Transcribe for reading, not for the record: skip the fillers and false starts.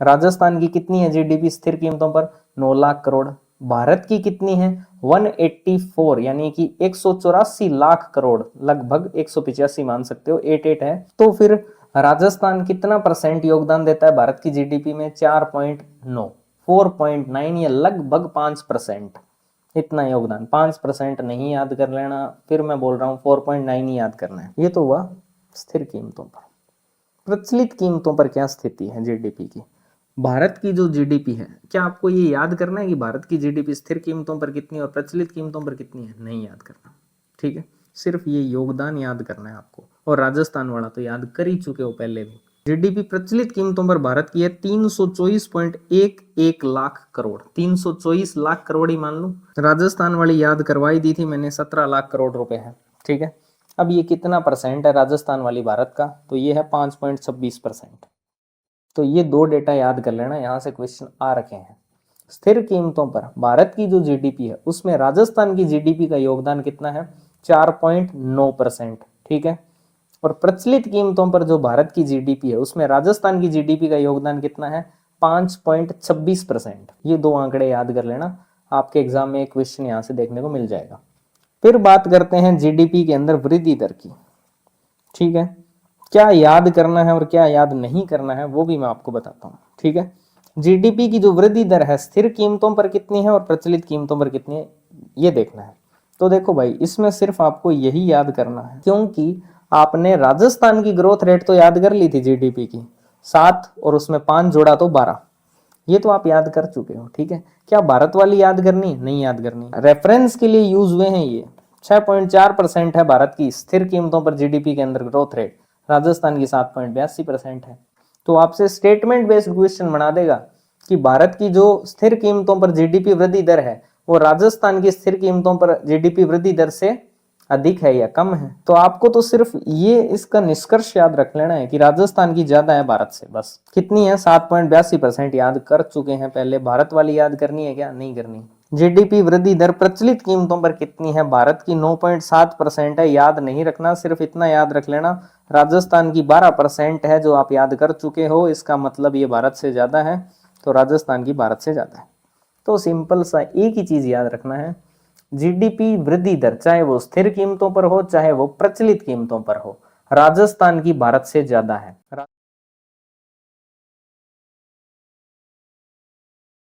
राजस्थान की कितनी है जीडीपी स्थिर कीमतों पर? 9 लाख करोड़। भारत की कितनी है? 184 यानी कि 184 लाख करोड़, लगभग 185 मान सकते हो, 88 है। तो फिर राजस्थान कितना परसेंट योगदान देता है भारत की जीडीपी में? 4.9, 4.9 या लगभग 5%, इतना योगदान। 5% नहीं याद कर लेना, फिर मैं बोल रहा हूँ 4.9 ही याद करना है। ये तो हुआ स्थिर कीमतों पर। प्रचलित कीमतों पर क्या स्थिति है जीडीपी की? भारत की जो जीडीपी है, क्या आपको ये याद करना है कि भारत की जीडीपी स्थिर कीमतों पर कितनी और प्रचलित कीमतों पर कितनी है? नहीं याद करना, ठीक है। सिर्फ ये योगदान याद करना है आपको, और राजस्थान वाला तो याद कर ही चुके हो पहले भी। जीडीपी प्रचलित कीमतों पर भारत की है 324.11 लाख करोड़, 324 लाख करोड़ ही मान लो। राजस्थान वाली याद करवाई दी थी मैंने, 17 लाख करोड़ रुपए है, ठीक है। अब ये कितना परसेंट है राजस्थान वाली भारत का? तो ये है 5.26%। तो ये दो डेटा याद कर लेना, यहां से क्वेश्चन आ रखे हैं। स्थिर कीमतों पर भारत की जो जीडीपी है उसमें राजस्थान की जीडीपी का योगदान कितना है? 4.9%, ठीक है। और प्रचलित कीमतों पर जो भारत की जीडीपी है उसमें राजस्थान की जीडीपी का योगदान कितना है? 5.26%। ये दो आंकड़े याद कर लेना, आपके एग्जाम में एक क्वेश्चन यहां से देखने को मिल जाएगा। फिर बात करते हैं जीडीपी के अंदर वृद्धि दर की, ठीक है। क्या याद करना है और क्या याद नहीं करना है वो भी मैं आपको बताता हूँ, ठीक है। जीडीपी की जो वृद्धि दर है स्थिर कीमतों पर कितनी है और प्रचलित कीमतों पर कितनी है, ये देखना है। तो देखो भाई, इसमें सिर्फ आपको यही याद करना है, क्योंकि आपने राजस्थान की ग्रोथ रेट तो याद कर ली थी जीडीपी की, 7 और उसमें 5 जोड़ा तो 12, ये तो आप याद कर चुके हो, ठीक है। क्या भारत वाली याद करनी? नहीं याद करनी। रेफरेंस के लिए यूज हुए हैं ये। 6.4% है भारत की स्थिर कीमतों पर जीडीपी के अंदर ग्रोथ रेट, राजस्थान की 7.82% है। तो आपसे स्टेटमेंट बेस्ड क्वेश्चन बना देगा कि भारत की जो स्थिर कीमतों पर जीडीपी वृद्धि दर है वो राजस्थान की स्थिर कीमतों पर जीडीपी वृद्धि दर से अधिक है या कम है। तो आपको तो सिर्फ ये इसका निष्कर्ष याद रख लेना है कि राजस्थान की ज्यादा है भारत से, बस। कितनी है? 7.82%, याद कर चुके हैं पहले। भारत वाली याद करनी है क्या? नहीं करनी। जीडीपी वृद्धि दर प्रचलित कीमतों पर कितनी है? भारत की 9.7% है, याद नहीं रखना, सिर्फ इतना याद रख लेना। राजस्थान की 12% है, जो आप याद कर चुके हो, इसका मतलब ये भारत से ज्यादा है, तो राजस्थान की भारत से ज्यादा है। तो सिंपल सा एक ही चीज याद रखना है, जीडीपी वृद्धि दर चाहे वो स्थिर कीमतों पर हो चाहे वो प्रचलित कीमतों पर हो, राजस्थान की भारत से ज्यादा है।